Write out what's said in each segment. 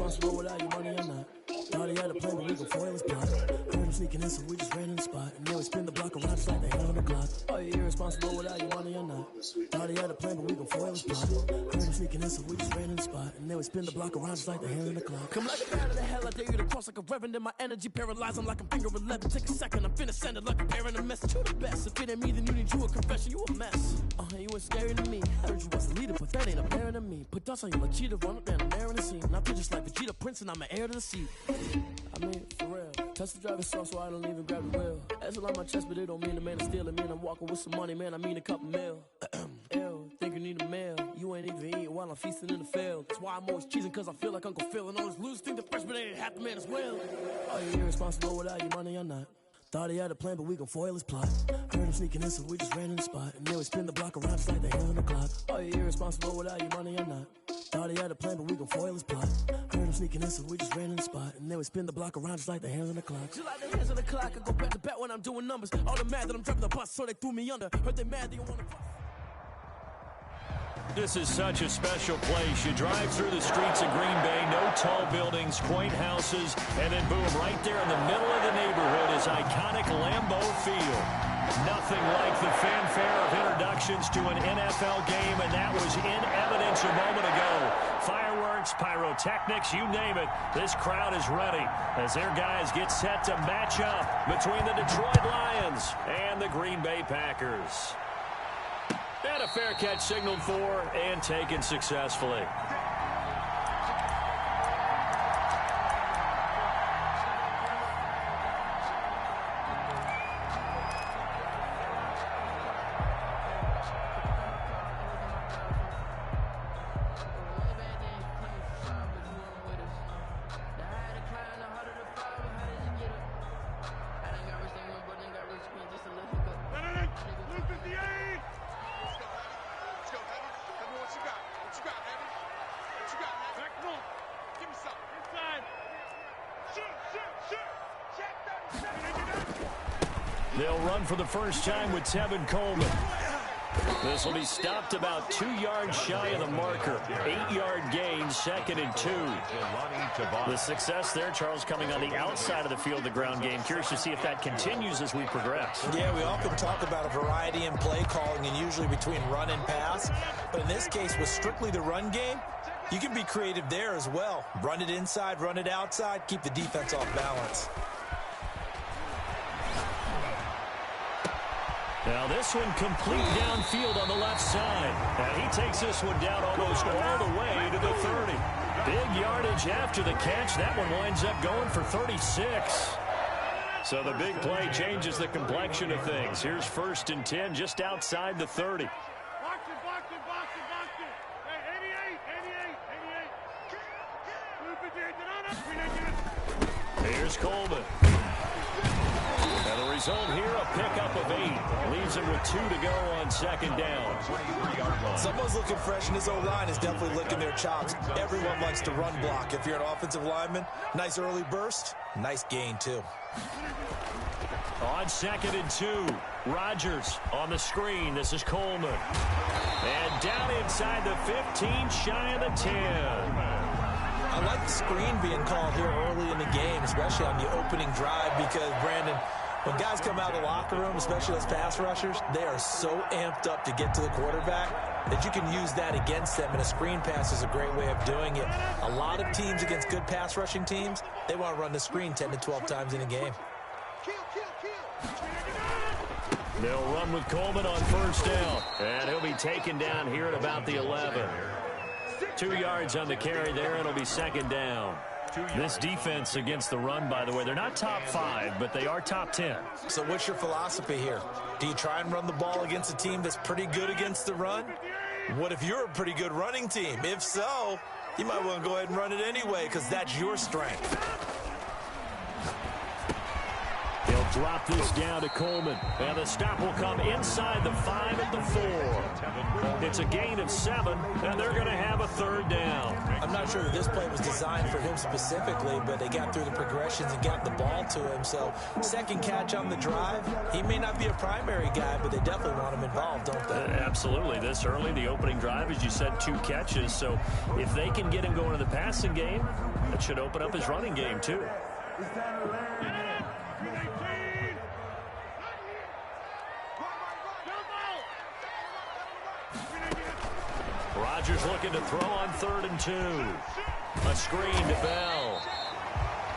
irresponsible without your money or not. Thought he had a plan, but we gon' foil his plot. Heard him sneaking in, so we just ran in the spot. And now we spin the block around just like the hand on the clock. Are you irresponsible without your money or not? Thought he had a plan, but we gon' foil his plot. Heard him sneaking in, so we just ran in the spot. And now we spin the block around just like the hand on the clock. Come like a bat of the hell, I dare you to cross like a reverend. In my energy paralyzed, I'm like I'm finger 11. Take a second, I'm finna send it like a parent a message. You the best. If it ain't me, then you need you a confession. You a mess. You ain't scary to me. Heard you was a leader, but that ain't apparent to me. Put dust on you like cheetah, run up down the air in the scene. Now I just like Vegeta Prince, and I'm an heir to the seat. I mean, for real. Touch the driver's sauce, so I don't even grab the wheel. That's on my chest, but it don't mean the man is stealing. Man, I'm walking with some money, man. I mean a couple mil. Ew, think you need a meal. You ain't even eating while I'm feasting in the field. That's why I'm always cheesing, cause I feel like Uncle Phil. And all this losers think the freshman ain't half the man as well. Are you irresponsible without your money or not? Thought he had a plan, but we gon' foil his plot. Heard him sneaking in, so we just ran in the spot. And now we spin the block around just like the hand on the clock. Are you irresponsible without your money or not? Thought he had a plan, but we gon' foil his plot. Heard him sneaking in, so we just ran in the spot. And now we spin the block around just like the hands on the clock. Just like the hands on the clock, I go back to back when I'm doing numbers. All the mad that I'm driving the bus, so they threw me under. Heard they mad, they don't wanna fuck. This is such a special place. You drive through the streets of Green Bay, no tall buildings, quaint houses, and then boom, right there in the middle of the neighborhood is iconic Lambeau Field. Nothing like the fanfare of introductions to an NFL game, and that was in evidence a moment ago. Fireworks, pyrotechnics, you name it. This crowd is ready as their guys get set to match up between the Detroit Lions and the Green Bay Packers. And a fair catch signaled for and taken successfully. They'll run for the first time with Tevin Coleman. This will be stopped about 2 yards shy of the marker. 8-yard gain, 2nd and 2. The success there, Charles, coming on the outside of the field, the ground game. Curious to see if that continues as we progress. Yeah, we often talk about a variety in play calling and usually between run and pass. But in this case, with strictly the run game, you can be creative there as well. Run it inside, run it outside, keep the defense off balance. Now this one complete downfield on the left side. And he takes this one down almost all the way to the 30. Big yardage after the catch. That one winds up going for 36. So the big play changes the complexion of things. Here's 1st and 10 just outside the 30. Box it. Hey, 88. Here's Coleman. And the result here, a pickup of 8. Leaves him with 2 to go on 2nd down. Someone's looking fresh, and his O-line is definitely licking their chops. Everyone likes to run block. If you're an offensive lineman, nice early burst, nice gain, too. On 2nd and 2, Rodgers on the screen. This is Coleman. And down inside the 15, shy of the 10. I like the screen being called here early in the game, especially on the opening drive, because, Brandon, when guys come out of the locker room, especially those pass rushers, they are so amped up to get to the quarterback that you can use that against them, and a screen pass is a great way of doing it. A lot of teams against good pass rushing teams, they want to run the screen 10 to 12 times in a game. They'll run with Coleman on 1st down, and he'll be taken down here at about the 11. 2 yards on the carry there. It'll be 2nd down. This defense against the run, by the way, they're not top 5, but they are top 10. So what's your philosophy here? Do you try and run the ball against a team that's pretty good against the run? What if you're a pretty good running team? If so, you might want to go ahead and run it anyway, because that's your strength. He'll drop this down to Coleman. And the stop will come inside the 5 at the 4. It's a gain of 7, and they're going to have a 3rd down. I'm not sure that this play was designed for him specifically, but they got through the progressions and got the ball to him. So 2nd catch on the drive. He may not be a primary guy, but they definitely want him involved, don't they? Absolutely. This early, the opening drive, as you said, 2 catches. So if they can get him going to the passing game, That should open up his running game, too. Rodgers looking to throw on 3rd and 2. A screen to Bell.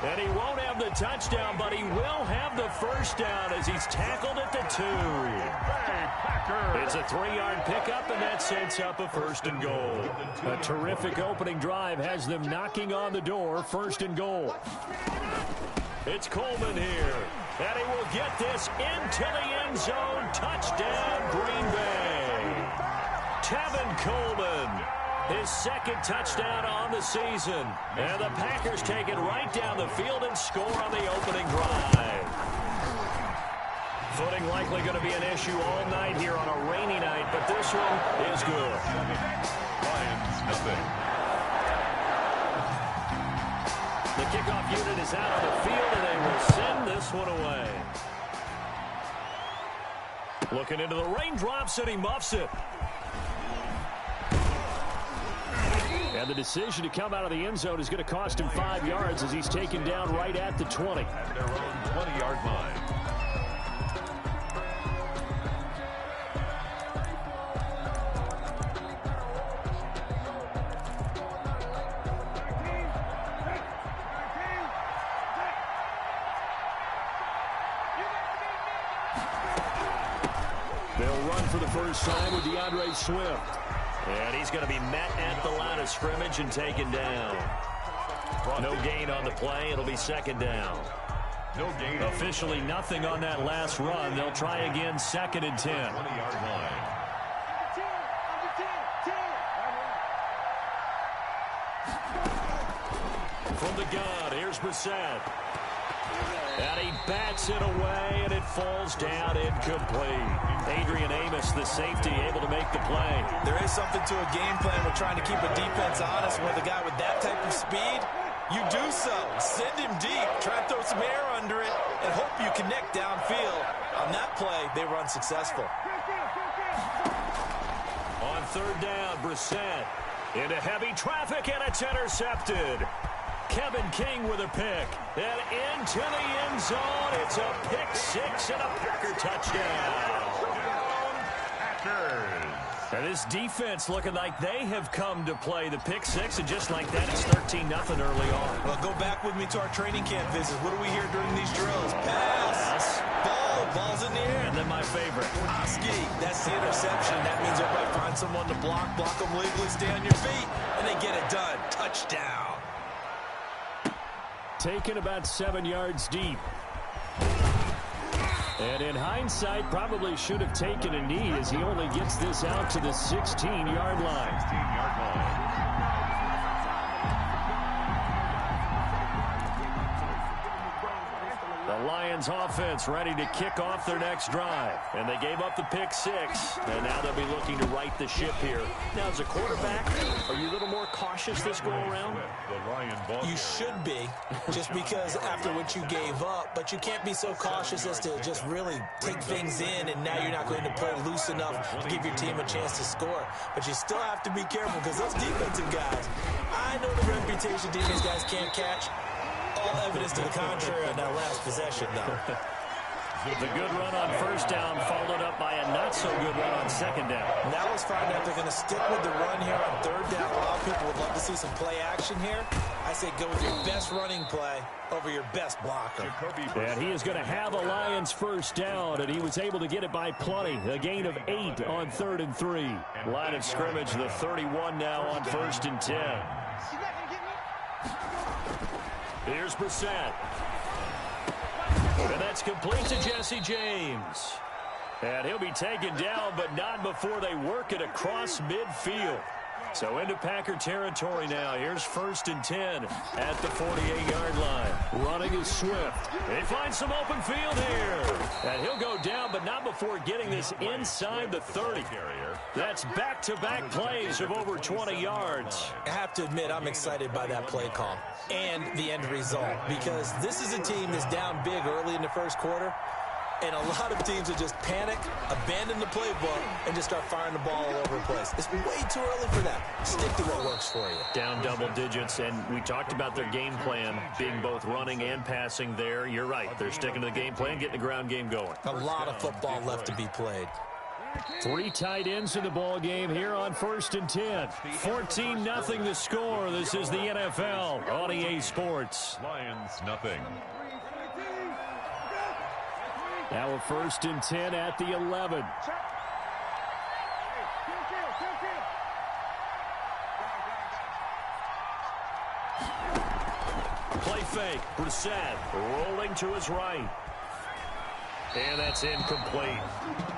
And he won't have the touchdown, but he will have the first down as he's tackled at the 2. It's a 3-yard pickup, and that sets up a 1st and goal. A terrific opening drive has them knocking on the door, 1st and goal. It's Coleman here, and he will get this into the end zone. Touchdown, Green Bay. Tevin Coleman, his 2nd touchdown on the season. And the Packers take it right down the field and score on the opening drive. Footing likely going to be an issue all night here on a rainy night, but this one is good. Lions, nothing. The kickoff unit is out on the field, and they will send this one away. Looking into the raindrops, and he muffs it. And the decision to come out of the end zone is going to cost him 5 yards as he's taken down right at the 20. At their own 20-yard line. They'll run for the first time with DeAndre Swift. And he's going to be met at the line of scrimmage and taken down. No gain on the play. It'll be 2nd down. No gain. Officially nothing on that last run. They'll try again, 2nd and 10. 20-yard line. From the gun, here's Brissett. And he bats it away, and it falls down incomplete. Adrian Amos, the safety, able to make the play. There is something to a game plan with trying to keep a defense honest. With a guy with that type of speed, you do so. Send him deep, try to throw some air under it, and hope you connect downfield. On that play, they run successful. On 3rd down, Brissett into heavy traffic, and it's intercepted. Kevin King with a pick. And into the end zone. It's a pick 6 and a Packer touchdown. Packers. And this defense looking like they have come to play the pick 6. And just like that, it's 13-0 early on. Well, go back with me to our training camp visits. What do we hear during these drills? Pass. Ball's in the air. And then my favorite. Oski. That's the interception. That means everybody find someone to block them legally, stay on your feet, and they get it done. Touchdown. Taken about 7 yards deep. And in hindsight, probably should have taken a knee as he only gets this out to the 16-yard line. 16-yard line. The Lions offense ready to kick off their next drive. And they gave up the pick 6. And now they'll be looking to right the ship here. Now, as a quarterback, are you a little more cautious this go around? You should be, just because after what you gave up. But you can't be so cautious as to just really take things in, and now you're not going to play loose enough to give your team a chance to score. But you still have to be careful because those defensive guys, I know the reputation defense guys can't catch. All evidence to the contrary on that last possession, though. The good run on 1st down followed up by a not-so-good run on 2nd down. Now let's find out if they're going to stick with the run here on 3rd down. A lot of people would love to see some play action here. I say go with your best running play over your best blocker. And he is going to have a Lions 1st down, and he was able to get it by plenty. A gain of 8 on 3rd and 3. Line of scrimmage, the 31 now on 1st and 10. Here's Brissett. And that's complete to Jesse James. And he'll be taken down, but not before they work it across midfield. So into Packer territory now. Here's 1st and 10 at the 48-yard line. Running is Swift. They find some open field here. And he'll go down, but not before getting this inside the 30. That's back-to-back plays of over 20 yards. I have to admit, I'm excited by that play call and the end result, because this is a team that's down big early in the 1st quarter. And a lot of teams will just panic, abandon the playbook, and just start firing the ball all over the place. It's way too early for that. Stick to what works for you. Down double digits, and we talked about their game plan being both running and passing there. You're right. They're sticking to the game plan, getting the ground game going. A lot of football left to be played. 3 tight ends in the ball game here on 1st and 10. 14-0 the score. This is the NFL on EA Sports. Lions, nothing. Now a 1st and 10 at the 11. Play fake. Brissett rolling to his right. And that's incomplete.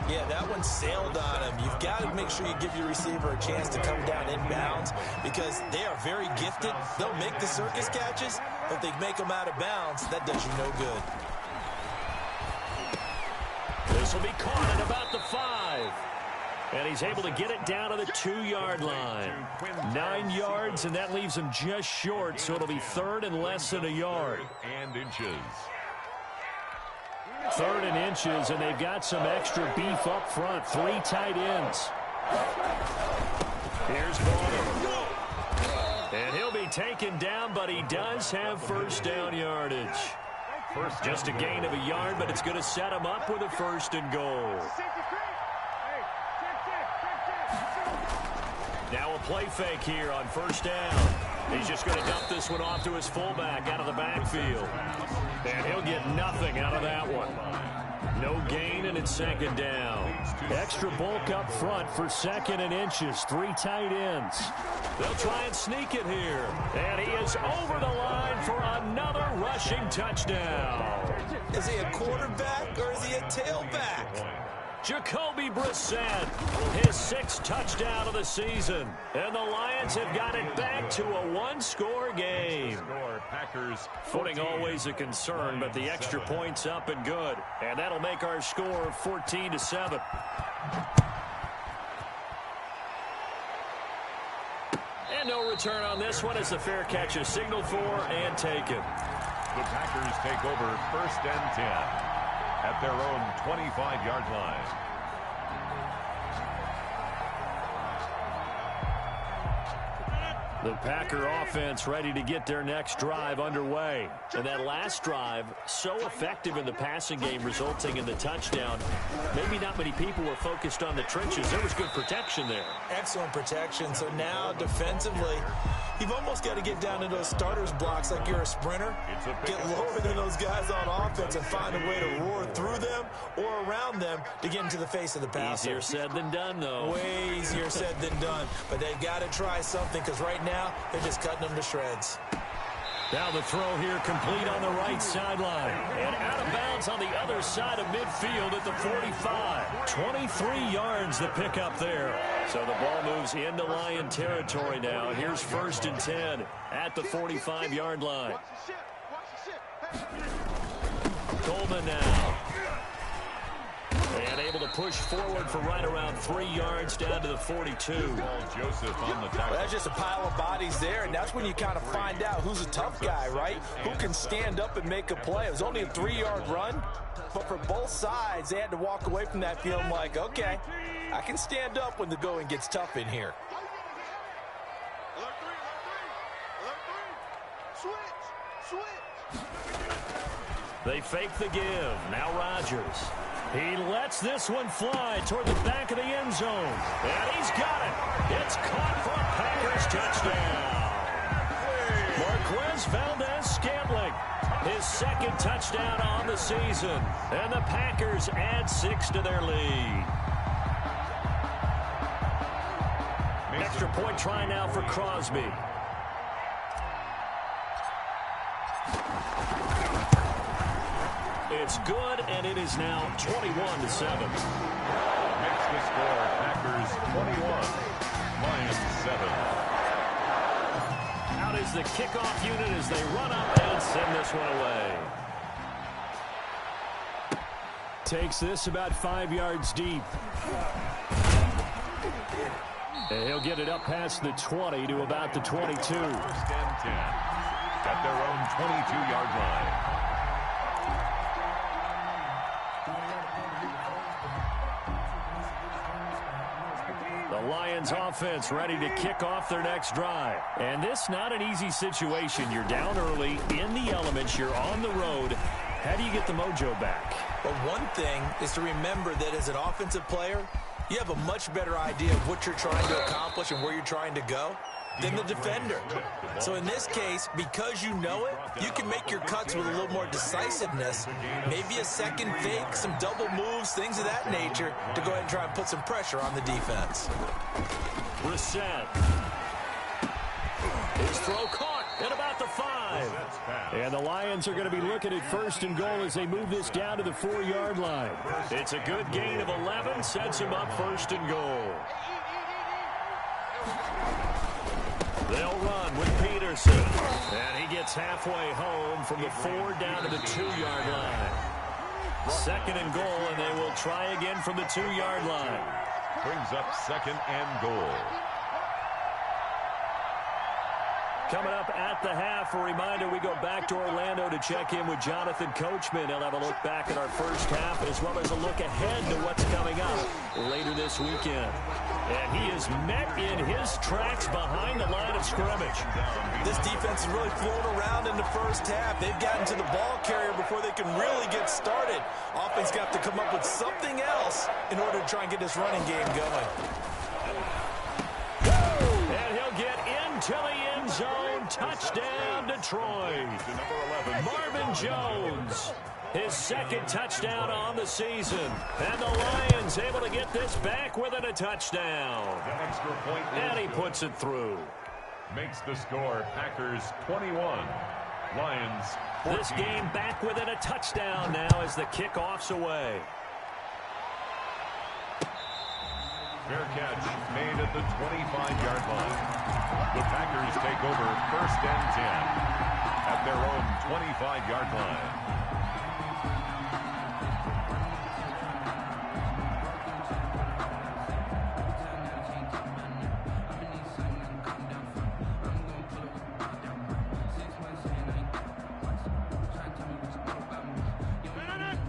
Yeah, that one sailed on him. You've got to make sure you give your receiver a chance to come down inbounds because they are very gifted. They'll make the circus catches, but if they make them out of bounds, that does you no good. This will be caught at about the 5. And he's able to get it down to the 2-yard line. 9 yards, and that leaves him just short, so it'll be 3rd and less than a yard. And inches. 3rd and inches, and they've got some extra beef up front. 3 tight ends. Here's Bonner. And he'll be taken down, but he does have first down yardage. Just a gain of a yard, but it's going to set him up with a 1st and goal. Now a play fake here on 1st down. He's just going to dump this one off to his fullback out of the backfield. And he'll get nothing out of that one. No gain, and it's 2nd down. Extra bulk up front for 2nd and inches. 3 tight ends. They'll try and sneak it here. And he is over the line for another rushing touchdown. Is he a quarterback or is he a tailback? Jacoby Brissett, his 6th touchdown of the season. And the Lions have got it back to a 1-score game. Footing always a concern, but the extra point's up and good. And that'll make our score 14-7. And no return on this one as the fair catch is signaled for and taken. The Packers take over 1st and 10 at their own 25-yard line. The Packer offense ready to get their next drive underway. And that last drive, so effective in the passing game, resulting in the touchdown. Maybe not many people were focused on the trenches. There was good protection there. Excellent protection. So now defensively, you've almost got to get down to those starters blocks like you're a sprinter. Get lower than those guys on offense and find a way to roar through them or around them to get into the face of the passer. Easier said than done, though. Way easier said than done. But they've got to try something because right now, they're just cutting them to shreds. Now the throw here complete on the right sideline. And out of bounds on the other side of midfield at the 45. 23 yards the pickup there. So the ball moves into Lion territory now. Here's 1st and 10 at the 45-yard line. Coleman now. And able to push forward for right around 3 yards down to the 42. Joseph on the tackle. Well, that's just a pile of bodies there, and that's when you kind of find out who's a tough guy, right? Who can stand up and make a play. It was only a 3-yard run, but for both sides, they had to walk away from that feeling like, okay, I can stand up when the going gets tough in here. They fake the give. Now Rodgers. He lets this one fly toward the back of the end zone. And he's got it. It's caught for a Packers touchdown. Marquez Valdez-Scantling, his 2nd touchdown on the season. And the Packers add 6 to their lead. Extra point try now for Crosby. It's good, and it is now 21-7. Makes the score Packers 21, Lions 7. Out is the kickoff unit as they run up and send this one away. Takes this about 5 yards deep. And he'll get it up past the 20 to about the 22. 1st and 10 at their own 22-yard line. Lions offense ready to kick off their next drive. And this not an easy situation. You're down early, in the elements, you're on the road. How do you get the mojo back? Well, one thing is to remember that as an offensive player, you have a much better idea of what you're trying to accomplish and where you're trying to go than the defender. So in this case, because you know it, you can make your cuts with a little more decisiveness, maybe a second fake, some double moves, things of that nature, to go ahead and try and put some pressure on the defense. Reset. His throw caught at about the 5. And the Lions are going to be looking at 1st and goal as they move this down to the 4-yard line. It's a good gain of 11, sets him up 1st and goal. They'll run with Peterson. And he gets halfway home from the 4 down to the 2-yard line. 2nd and goal, and they will try again from the 2-yard line. Brings up 2nd and goal. Coming up at the half, a reminder, we go back to Orlando to check in with Jonathan Coachman. He'll have a look back at our first half as well as a look ahead to what's coming up later this weekend. And he is met in his tracks behind the line of scrimmage. This defense is really flown around in the first half. They've gotten to the ball carrier before they can really get started. Offense got to come up with something else in order to try and get this running game going. And he'll get into the end zone. Touchdown, Detroit. Marvin Jones, his 2nd touchdown on the season. And the Lions able to get this back within a touchdown. Extra point. And he puts it through. Makes the score Packers 21. Lions 14. This game back within a touchdown now as the kickoff's away. Fair catch made at the 25-yard line. The Packers take over 1st and 10 at their own 25-yard line.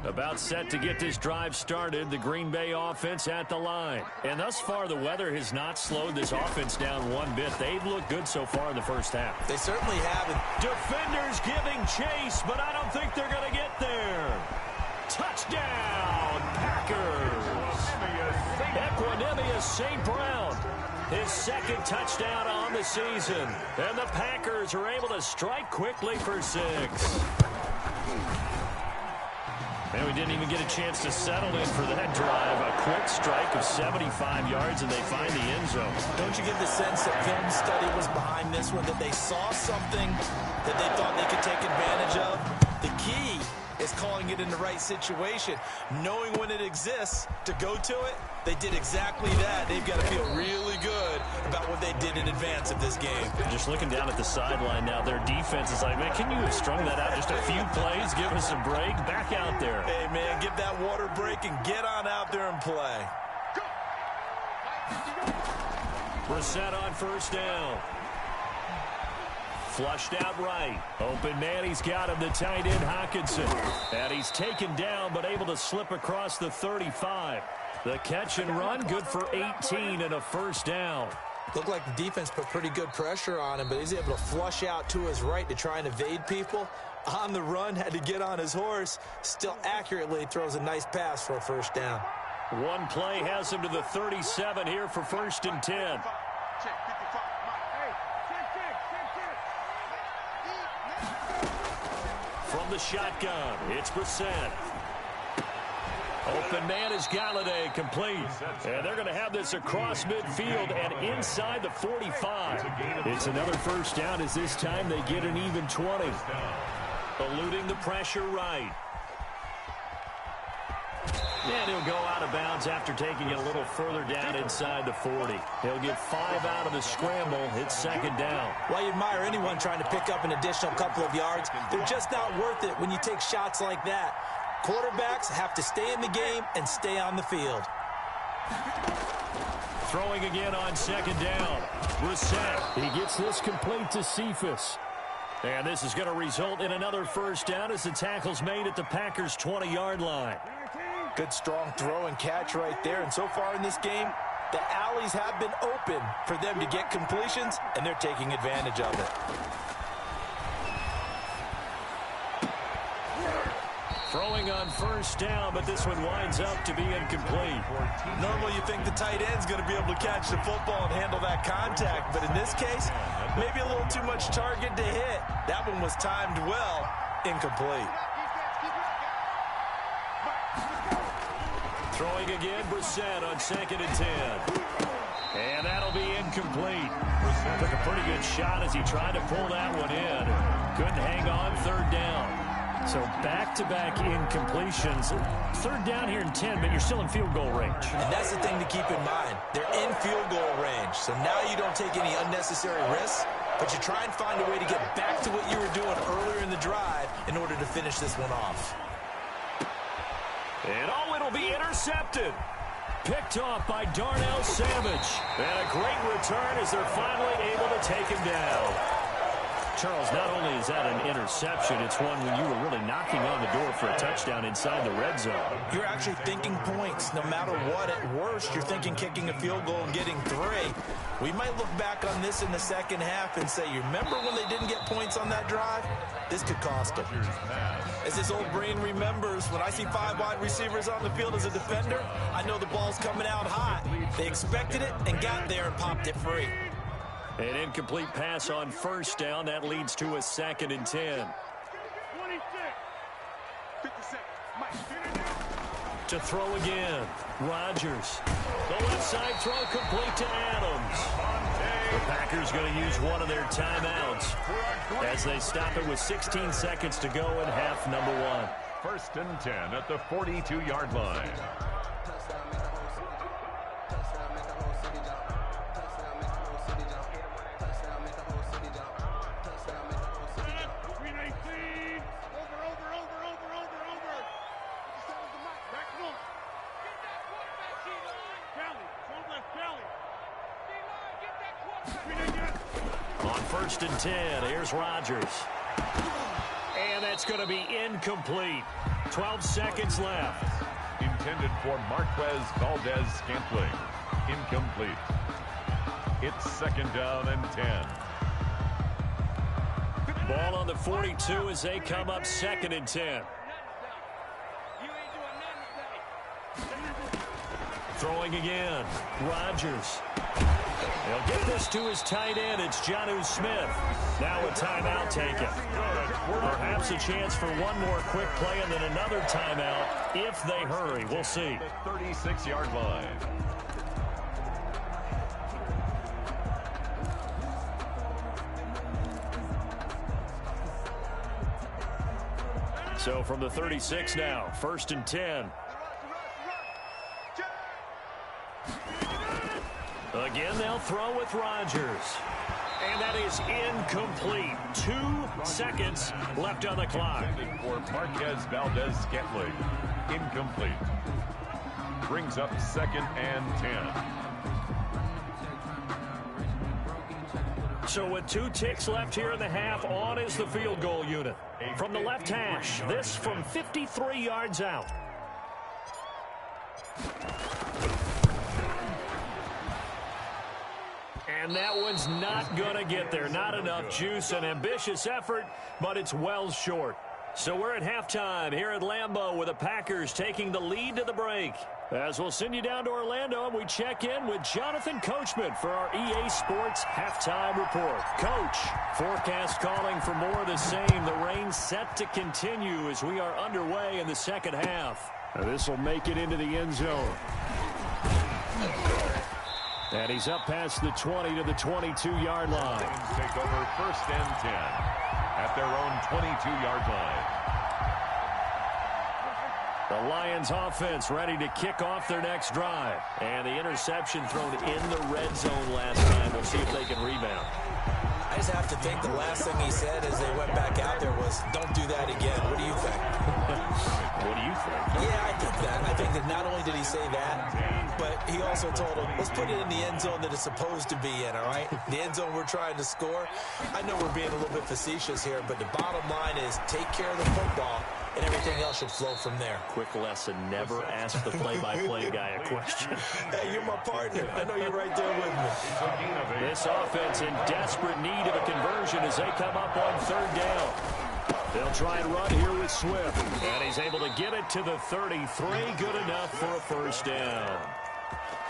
About set to get this drive started, the Green Bay offense at the line. And thus far, the weather has not slowed this offense down one bit. They've looked good so far in the first half. They certainly have. Defenders giving chase, but I don't think they're going to get there. Touchdown, Packers. Equanimeous St. Brown, his 2nd touchdown on the season. And the Packers are able to strike quickly for 6. And we didn't even get a chance to settle in for that drive. A quick strike of 75 yards, and they find the end zone. Don't you get the sense that film study was behind this one, that they saw something that they thought they could take advantage of? The key is calling it in the right situation, knowing when it exists to go to it. They did exactly that. They've got to feel really good about what they did in advance of this game. Just looking down at the sideline now, their defense is like, man, can you have strung that out just a few plays? Give us a break. Back out there. Hey, man, give that water break and get on out there and play. Reset on 1st down. Flushed out right. Open man, he's got him, the tight end Hockenson. And he's taken down, but able to slip across the 35. The catch and run, good for 18 and a 1st down. Looked like the defense put pretty good pressure on him, but he's able to flush out to his right to try and evade people. On the run, had to get on his horse. Still accurately throws a nice pass for a 1st down. One play has him to the 37 here for 1st and 10. From the shotgun, it's Brissett. Open man is Galladay, complete. And they're going to have this across midfield and inside the 45. It's another 1st down as this time they get an even 20. Eluding the pressure right. And he'll go out of bounds after taking it a little further down inside the 40. He'll get 5 out of the scramble. It's 2nd down. Well, you admire anyone trying to pick up an additional couple of yards. They're just not worth it when you take shots like that. Quarterbacks have to stay in the game and stay on the field. Throwing again on 2nd down. Brissett, he gets this complete to Cephas. And this is going to result in another 1st down as the tackle's made at the Packers' 20-yard line. Good strong throw and catch right there. And so far in this game, The alleys have been open for them to get completions, and they're taking advantage of it. Throwing on first down, but this one winds up to be incomplete. Normally you think the tight end's going to be able to catch the football and handle that contact, but in this case, maybe a little too much target to hit. That one was timed well, incomplete. Throwing again, Brissett on 2nd and 10. And that'll be incomplete. Took a pretty good shot as he tried to pull that one in. Couldn't hang on 3rd down. So back-to-back incompletions. 3rd down here in 10, but you're still in field goal range. And that's the thing to keep in mind. They're in field goal range. So now you don't take any unnecessary risks, but you try and find a way to get back to what you were doing earlier in the drive in order to finish this one off. And it'll be intercepted. Picked off by Darnell Savage. And a great return as they're finally able to take him down. Charles, not only is that an interception, it's one when you were really knocking on the door for a touchdown inside the red zone. You're actually thinking points. No matter what, at worst, you're thinking kicking a field goal and getting 3. We might look back on this in the second half and say, you remember when they didn't get points on that drive? This could cost them. As this old brain remembers, when I see 5 wide receivers on the field as a defender, I know the ball's coming out hot. They expected it and got there and popped it free. An incomplete pass on first down. That leads to a 2nd and 10. To throw again. Rodgers. The left side throw complete to Adams. The Packers going to use one of their timeouts as they stop it with 16 seconds to go in half number 1. 1st and 10 at the 42-yard line. On 1st and 10, here's Rodgers. And that's going to be incomplete. 12 seconds left. Intended for Marquez Valdez-Scantling. Incomplete. It's 2nd down and 10. Ball on the 42 as they come up 2nd and 10. Throwing again. Rodgers. He'll get this to his tight end. It's Jonnu Smith. Now a timeout taken. Perhaps a chance for one more quick play and then another timeout if they hurry. We'll see. The 36-yard line. So from the 36 now, 1st and 10. Again, they'll throw with Rodgers. And that is incomplete. 2 seconds left on the clock. For Marquez Valdez-Scantling. Incomplete. Brings up 2nd and 10. So with 2 ticks left here in the half, on is the field goal unit. From the left hash, this from 53 yards out. And that one's not going to get there. Not enough juice. An ambitious effort, but it's well short. So we're at halftime here at Lambeau with the Packers taking the lead to the break. As we'll send you down to Orlando and we check in with Jonathan Coachman for our EA Sports Halftime Report. Coach, forecast calling for more of the same. The rain set to continue as we are underway in the second half. This will make it into the end zone. And he's up past the 20 to the 22-yard line. Take over 1st and 10 at their own 22-yard line. The Lions offense ready to kick off their next drive. And the interception thrown in the red zone last time. We'll see if they can rebound. I just have to think the last thing he said as they went back out there was, don't do that again. What do you think? What do you think? Yeah, I think that. I think that not only did he say that, but he also told him, let's put it in the end zone that it's supposed to be in, all right? The end zone we're trying to score. I know we're being a little bit facetious here, but the bottom line is take care of the football and everything else should flow from there. Quick lesson, never ask the play-by-play guy a question. Hey, you're my partner. I know you're right there with me. This offense in desperate need of a conversion as they come up on third down. They'll try and run here with Swift. And he's able to get it to the 33. Good enough for a first down.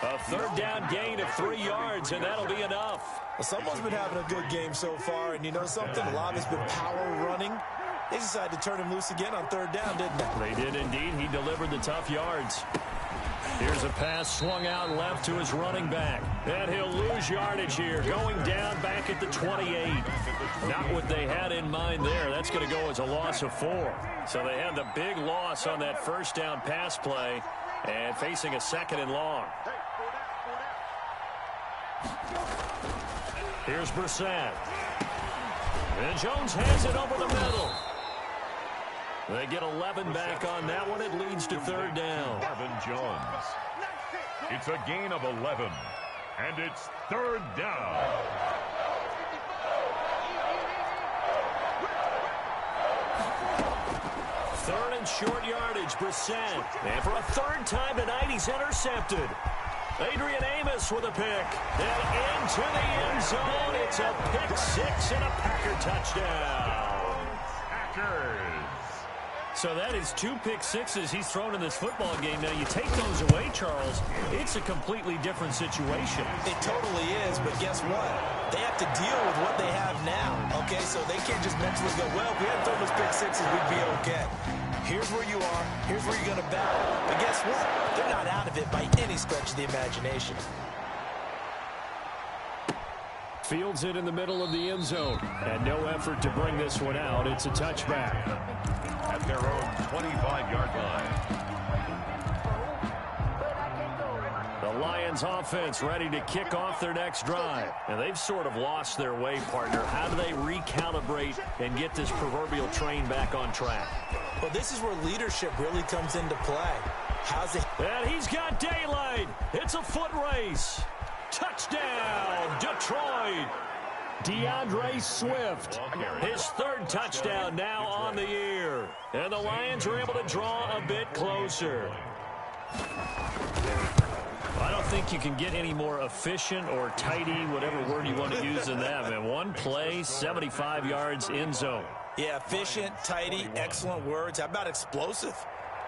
A third down gain of 3 yards, and that'll be enough. Well, someone's been having a good game so far, and you know something? A lot of it's been power running. They decided to turn him loose again on third down, didn't they? They did indeed. He delivered the tough yards. Here's a pass swung out left to his running back. And he'll lose yardage here, going down back at the 28. Not what they had in mind there. That's going to go as a loss of 4. So they had the big loss on that first down pass play and facing a 2nd and long. Here's Brissett. And Jones has it over the middle. They get 11 back on that one. It leads to third down. Marvin Jones. It's a gain of 11, and it's third down. Third and short yardage, Brissett. And for a third time tonight, he's intercepted. Adrian Amos with a pick. And into the end zone. It's a pick 6 and a Packer touchdown. Packers. So that is 2 pick sixes he's thrown in this football game. Now, you take those away, Charles, it's a completely different situation. It totally is, but guess what? They have to deal with what they have now, okay? So they can't just mentally go, well, if we hadn't thrown those pick sixes, we'd be okay. Here's where you are. Here's where you're going to battle. But guess what? They're not out of it by any stretch of the imagination. Fields it in the middle of the end zone. And no effort to bring this one out. It's a touchback. At their own 25-yard line. The Lions offense ready to kick off their next drive. And they've sort of lost their way, partner. How do they recalibrate and get this proverbial train back on track? Well, this is where leadership really comes into play. How's it? And he's got daylight. It's a foot race. Touchdown, Detroit. DeAndre Swift, his 3rd touchdown now on the year. And the Lions are able to draw a bit closer. I don't think you can get any more efficient or tidy, whatever word you want to use in that, man. One play, 75 yards, end zone. Yeah, efficient, tidy, excellent words. How about explosive?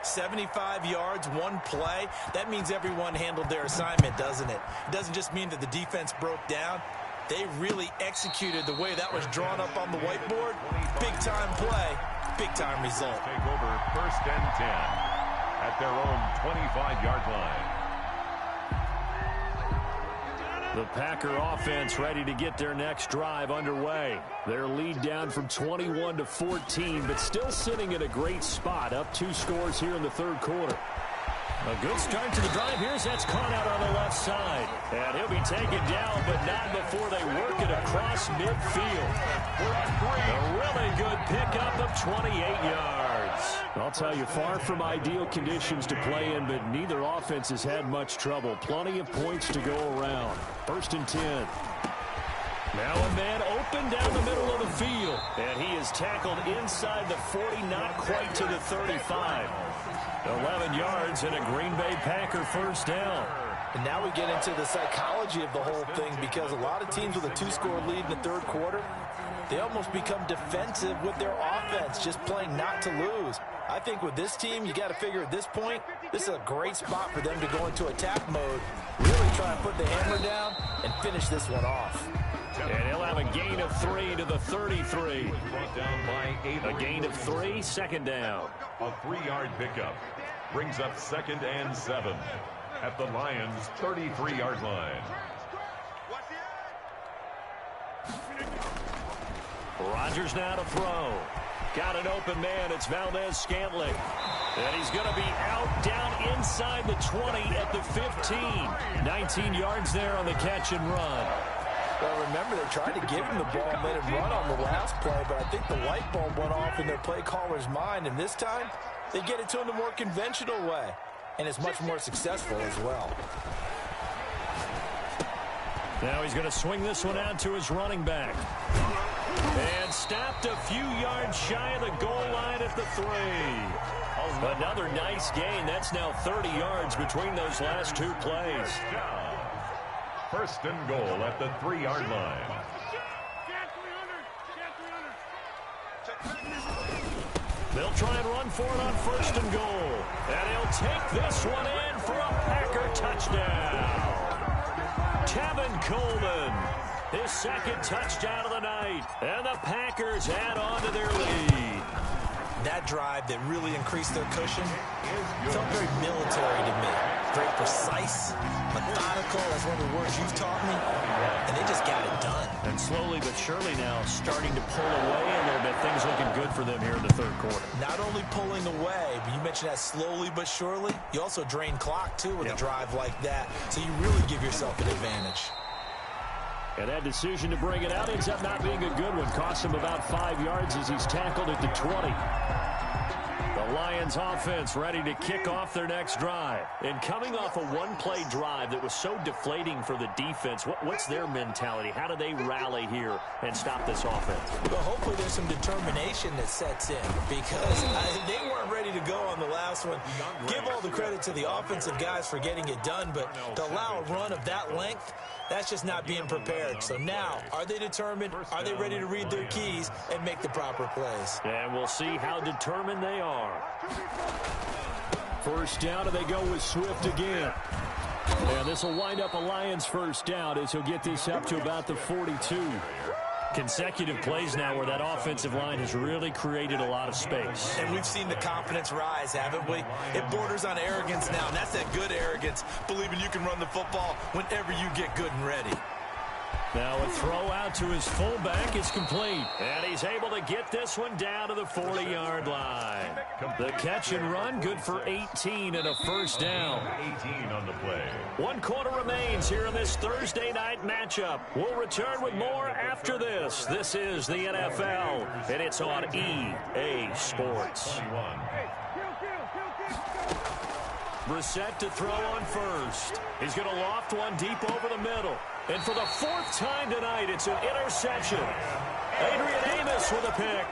75 yards, 1 play. That means everyone handled their assignment, doesn't it? It doesn't just mean that the defense broke down. They really executed the way that was drawn up on the whiteboard. Big-time play, big-time result. Take over 1st and 10 at their own 25-yard line. The Packer offense ready to get their next drive underway. Their lead down from 21 to 14, but still sitting at a great spot, up 2 scores here in the 3rd quarter. A good start to the drive here as that's caught out on the left side. And he'll be taken down, but not before they work it across midfield. A really good pickup of 28 yards. I'll tell you, far from ideal conditions to play in, but neither offense has had much trouble. Plenty of points to go around. 1st and 10. Now a man open down the middle of the field. And he is tackled inside the 40, not quite to the 35. 11 yards and a Green Bay Packer first down. And now we get into the psychology of the whole thing, because a lot of teams with a 2-score lead in the 3rd quarter, they almost become defensive with their offense, just playing not to lose. I think with this team, you got to figure at this point, this is a great spot for them to go into attack mode, really try and put the hammer down and finish this one off. And he'll have a gain of 3 to the 33. Brought down by 8. A gain of 3, 2nd down. A 3-yard pickup brings up 2nd and 7 at the Lions' 33-yard line. Rodgers now to throw. Got an open man. It's Valdez-Scantling. And he's going to be out down inside the 20 at the 15. 19 yards there on the catch and run. Well, remember, they tried to give him the ball and let him run on the last play, but I think the light bulb went off in their play caller's mind, and this time they get it to him the more conventional way, and it's much more successful as well. Now he's going to swing this one out to his running back. And stopped a few yards shy of the goal line at the 3. Another nice gain. That's now 30 yards between those last two plays. First and goal at the 3-yard line. They'll try and run for it on first and goal. And he'll take this one in for a Packer touchdown. Tevin Coleman, his second touchdown of the night. And the Packers add on to their lead. That drive that really increased their cushion felt very military to me. Very precise, methodical. That's one of the words you've taught me. And they just got it done. And slowly but surely now starting to pull away a little bit. Things looking good for them here in the third quarter. Not only pulling away, but you mentioned that slowly but surely. You also drain clock, too, with a drive like that. So you really give yourself an advantage. And that decision to bring it out ends up not being a good one. Costs him about 5 yards as he's tackled at the 20. The Lions offense ready to kick off their next drive. And coming off a one-play drive that was so deflating for the defense, what's their mentality? How do they rally here and stop this offense? Well, hopefully there's some determination that sets in because they weren't ready to go on the last one. Give all the credit to the offensive guys for getting it done, but to allow a run of that length, that's just not being prepared. So now, are they determined? Are they ready to read their keys and make the proper plays? And we'll see how determined they are. First down, and they go with Swift again. And this will wind up a Lions first down as he'll get this up to about the 42. Consecutive plays now where that offensive line has really created a lot of space. And we've seen the confidence rise, haven't we? It borders on arrogance now, and that's that good arrogance, believing you can run the football whenever you get good and ready. Now a throw out to his fullback is complete. And he's able to get this one down to the 40-yard line. The catch and run good for 18 and a first down. 18 on the play. 1 quarter remains here in this Thursday night matchup. We'll return with more after this. This is the NFL, and it's on EA Sports. Brissett to throw on first. He's going to loft one deep over the middle. And for the 4th time tonight, it's an interception. Adrian Amos with a pick.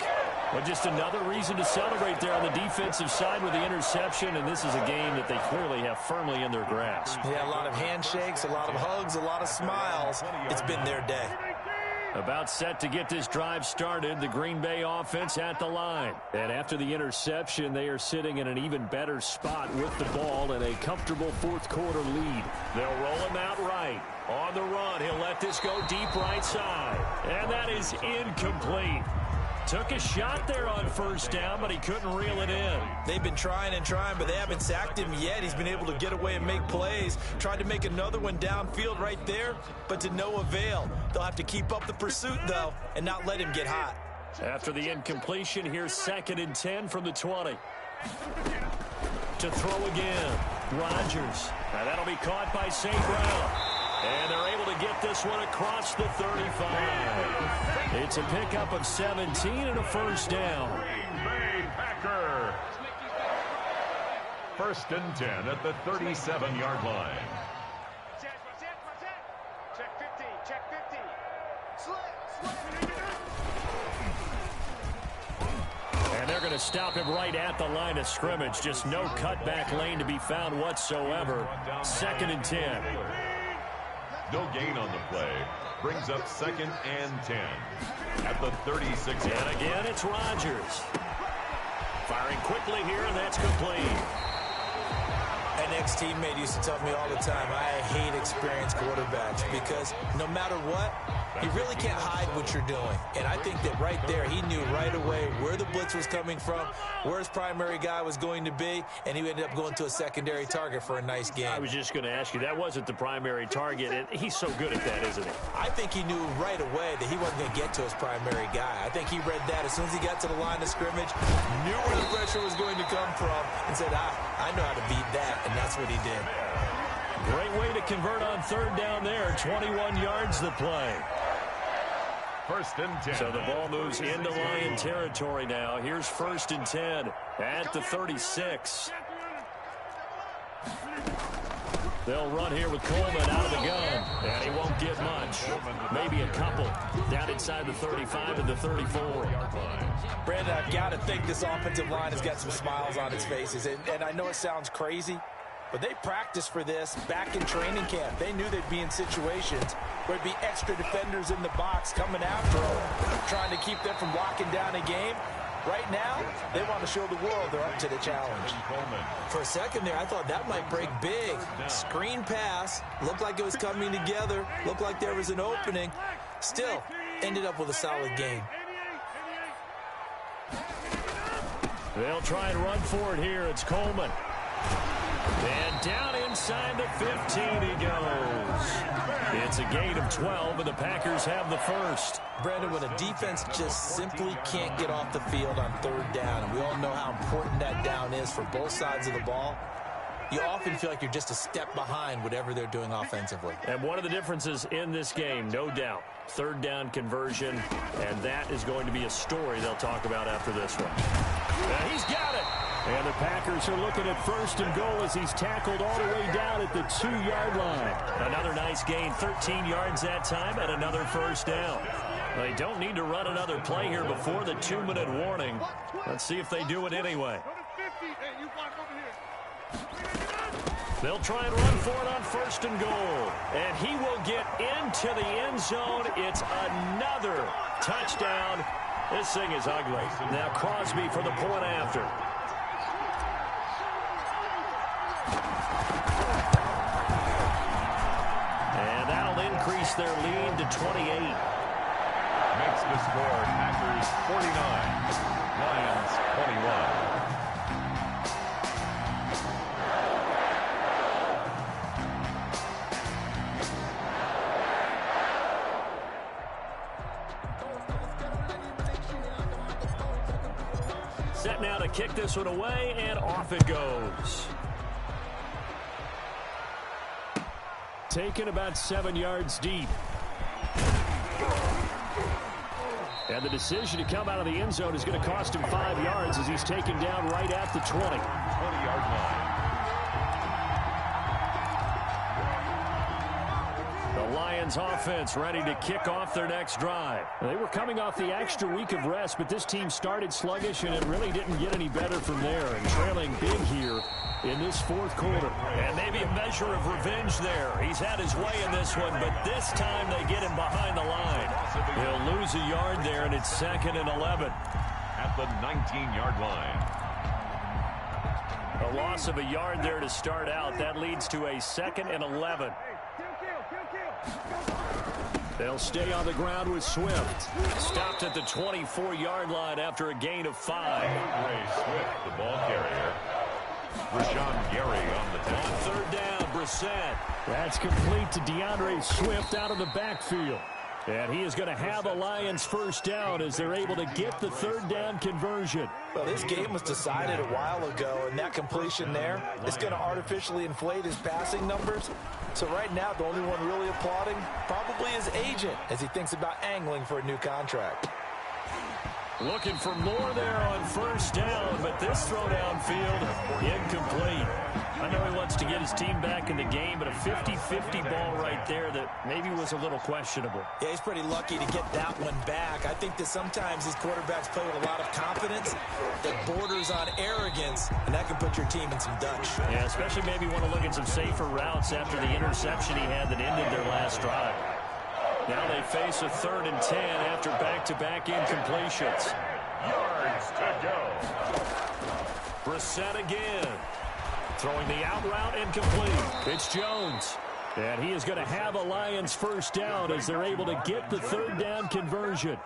But just another reason to celebrate there on the defensive side with the interception. And this is a game that they clearly have firmly in their grasp. Yeah, a lot of handshakes, a lot of hugs, a lot of smiles. It's been their day. About set to get this drive started, the Green Bay offense at the line. And after the interception, they are sitting in an even better spot with the ball and a comfortable fourth quarter lead. They'll roll him out right. On the run, he'll let this go deep right side. And that is incomplete. Took a shot there on first down, but he couldn't reel it in. They've been trying and trying, but they haven't sacked him yet. He's been able to get away and make plays. Tried to make another one downfield right there, but to no avail. They'll have to keep up the pursuit, though, and not let him get hot. After the incompletion, here's 2nd and 10 from the 20. To throw again, Rodgers. Now that'll be caught by St. Brown. And they're able to get this one across the 35. It's a pickup of 17 and a first down. Green Bay Packer. 1st and 10 at the 37-yard line. Check 50, check 50. And they're going to stop him right at the line of scrimmage. Just no cutback lane to be found whatsoever. 2nd and 10. No gain on the play. Brings up 2nd and 10 at the 36. And again, it's Rodgers. Firing quickly here, and that's complete. An ex-teammate used to tell me all the time, I hate experienced quarterbacks because no matter what, you really can't hide what you're doing. And I think that right there, he knew right away where the blitz was coming from, where his primary guy was going to be, and he ended up going to a secondary target for a nice game. I was just going to ask you, that wasn't the primary target, and he's so good at that, isn't he? I think he knew right away that he wasn't going to get to his primary guy. I think he read that as soon as he got to the line of scrimmage, knew where the pressure was going to come from, and said, I know how to beat that, and that's what he did. Great way to convert on 3rd down there. 21 yards the play. 1st and 10. So the ball moves into Lion territory now. Here's 1st and 10 at the 36. They'll run here with Coleman out of the gun, and he won't get much. Maybe a couple down inside the 35 and the 34. Brandon, I've got to think this offensive line has got some smiles on its faces. And I know it sounds crazy, but they practiced for this back in training camp. They knew they'd be in situations where there'd be extra defenders in the box coming after them, trying to keep them from locking down a game. Right now, they want to show the world they're up to the challenge. For a second there, I thought that might break big. Screen pass, looked like it was coming together, looked like there was an opening. Still, ended up with a solid game. They'll try and run for it here. It's Coleman. And down inside the 15 he goes. It's a gain of 12, and the Packers have the first. Brandon, when a defense just simply can't get off the field on third down, and we all know how important that down is for both sides of the ball, you often feel like you're just a step behind whatever they're doing offensively. And one of the differences in this game, no doubt, third down conversion, and that is going to be a story they'll talk about after this one. And he's got it. And the Packers are looking at first and goal as he's tackled all the way down at the 2-yard line. Another nice gain, 13 yards that time, and another first down. They don't need to run another play here before the 2-minute warning. Let's see if they do it anyway. They'll try and run for it on first and goal. And he will get into the end zone. It's another touchdown. This thing is ugly. Now Crosby for the point after. And that'll increase their lead to 28. Makes the score Packers 49, Lions 21. Set now to kick this one away, and off it goes. Taken about 7 yards deep. And the decision to come out of the end zone is going to cost him 5 yards as he's taken down right at the 20. 20-yard line. The Lions offense ready to kick off their next drive. They were coming off the extra week of rest, but this team started sluggish, and it really didn't get any better from there. And trailing big here in this fourth quarter. And maybe a measure of revenge there. He's had his way in this one, but this time they get him behind the line. He'll lose a yard there, and it's 2nd and 11. At the 19-yard line. A loss of a yard there to start out. That leads to a 2nd and 11. They'll stay on the ground with Swift. Stopped at the 24-yard line after a gain of 5. Ray Swift, the ball carrier. Rashawn Gary on the tackle. Third down, Brissett. That's complete to DeAndre Swift out of the backfield. And he is going to have a Lions first down as they're able to get the third down conversion. Well, this game was decided a while ago, and that completion there is going to artificially inflate his passing numbers. So right now, the only one really applauding probably his agent as he thinks about angling for a new contract. Looking for more there on first down, but this throw downfield, incomplete. I know he wants to get his team back in the game, but a 50-50 ball right there that maybe was a little questionable. Yeah, he's pretty lucky to get that one back. I think that sometimes these quarterbacks play with a lot of confidence that borders on arrogance, and that can put your team in some Dutch. Yeah, especially maybe want to look at some safer routes after the interception he had that ended their last drive. Now they face a 3rd and 10 after back-to-back incompletions. Yards to go. Brissett again. Throwing the out route incomplete. It's Jones. And he is going to have a Lions first down as they're able to get the third down conversion.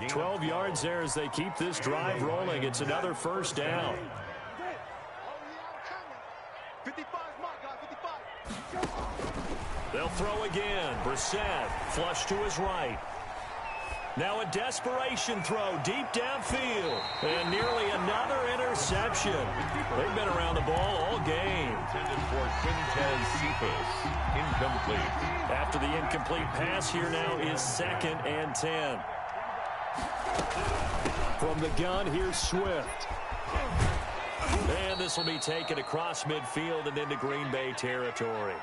12 yards there as they keep this drive rolling. It's another first down. 55, mark, guy, 55. They'll throw again. Brissett flush to his right. Now a desperation throw deep downfield. And nearly another interception. They've been around the ball all game. Intended for Quintez Cephas. Incomplete. After the incomplete pass, here now is 2nd and 10. From the gun, here's Swift. And this will be taken across midfield and into Green Bay territory.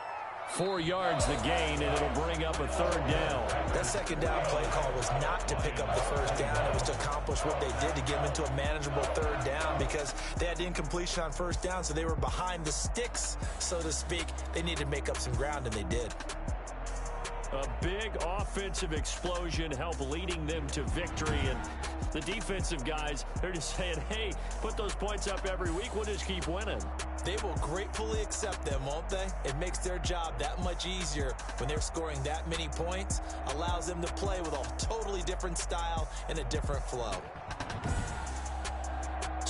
4 yards the gain, and it'll bring up a 3rd down. That 2nd down play call was not to pick up the 1st down. It was to accomplish what they did to get them into a manageable 3rd down because they had incompletion on 1st down, so they were behind the sticks, so to speak. They needed to make up some ground, and they did. A big offensive explosion helped leading them to victory, and the defensive guys, they're just saying, hey, put those points up every week, we'll just keep winning. They will gratefully accept them, won't they? It makes their job that much easier when they're scoring that many points, allows them to play with a totally different style and a different flow.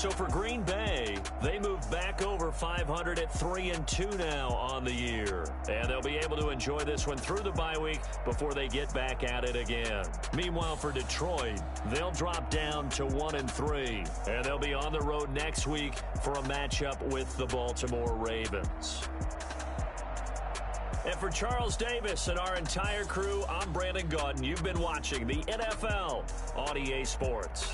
So for Green Bay, they move back over 500 at 3-2 now on the year. And they'll be able to enjoy this one through the bye week before they get back at it again. Meanwhile, for Detroit, they'll drop down to 1-3. And they'll be on the road next week for a matchup with the Baltimore Ravens. And for Charles Davis and our entire crew, I'm Brandon Gaudin. You've been watching the NFL on EA Sports.